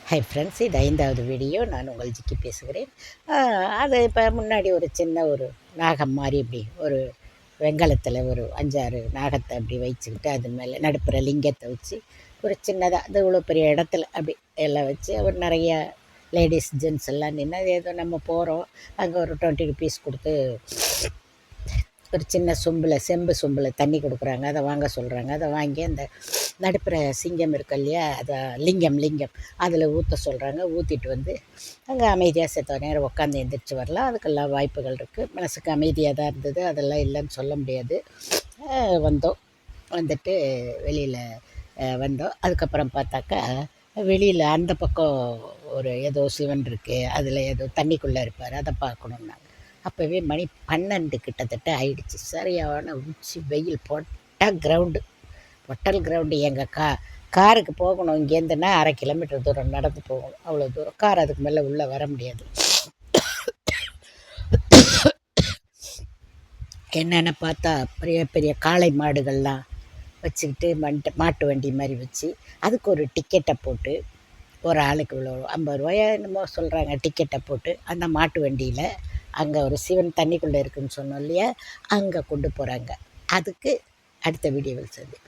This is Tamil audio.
ஹை ஃப்ரெண்ட்ஸ், இது 5வது வீடியோ. நான் உங்கள் ஜிக்கி பேசுகிறேன். அது இப்போ முன்னாடி ஒரு சின்ன ஒரு நாகம் மாதிரி இப்படி ஒரு வெண்கலத்தில் ஒரு 5-6 நாகத்தை அப்படி வச்சுக்கிட்டு அது மேலே நடுப்புற லிங்கத்தை வச்சு ஒரு சின்னதாக அது இவ்வளோ பெரிய இடத்துல அப்படி எல்லாம் வச்சு அவர் நிறைய லேடிஸ் ஜென்ட்ஸ் எல்லாம் நின்று ஏதோ நம்ம போகிறோம், அங்கே ஒரு 20 ருபீஸ் கொடுத்து ஒரு சின்ன சொம்பில் செம்பு சொம்பில் தண்ணி கொடுக்குறாங்க. அதை வாங்க சொல்கிறாங்க. அதை வாங்கி அந்த நடுப்புற சிங்கம் இருக்கு இல்லையா, அதை லிங்கம் அதில் ஊற்ற சொல்கிறாங்க. ஊற்றிட்டு வந்து அங்கே அமைதியாக செத்த நேரம் உட்காந்து எந்திரிச்சு வரலாம். அதுக்கெல்லாம் வாய்ப்புகள் இருக்குது. மனசுக்கு அமைதியாக தான் இருந்தது, அதெல்லாம் இல்லைன்னு சொல்ல முடியாது. வந்தோம். வந்துட்டு வெளியில் வந்தோம். அதுக்கப்புறம் பார்த்தாக்கா வெளியில் அந்த பக்கம் ஒரு ஏதோ சிவன் இருக்குது, அதில் ஏதோ தண்ணிக்குள்ளே இருப்பார், அதை பார்க்கணுன்னாங்க. அப்போவே மணி 12 கிட்டத்தட்ட ஆயிடுச்சு. சரியான உச்சி வெயில், பொட்டல் கிரவுண்டு. எங்கள் காருக்கு போகணும் இங்கேருந்துன்னா 1/2 கிலோமீட்டர் தூரம் நடந்து போகணும். அவ்வளோ தூரம். கார் அதுக்கு மேலே உள்ளே வர முடியாது. என்னென்னு பார்த்தா பெரிய பெரிய காளை மாடுகள்லாம் வச்சுக்கிட்டு மாட்டு வண்டி மாதிரி வச்சு அதுக்கு ஒரு டிக்கெட்டை போட்டு ஒரு ஆளுக்கு இவ்வளோ 50 ரூபாயா என்னமோ சொல்கிறாங்க. டிக்கெட்டை போட்டு அந்த மாட்டு வண்டியில் அங்கே ஒரு சிவன் தண்ணிக்குள்ளே இருக்குதுன்னு சொன்னோம் இல்லையா, அங்கே கொண்டு போகிறாங்க. அதுக்கு அடுத்த வீடியோவில் சந்தி.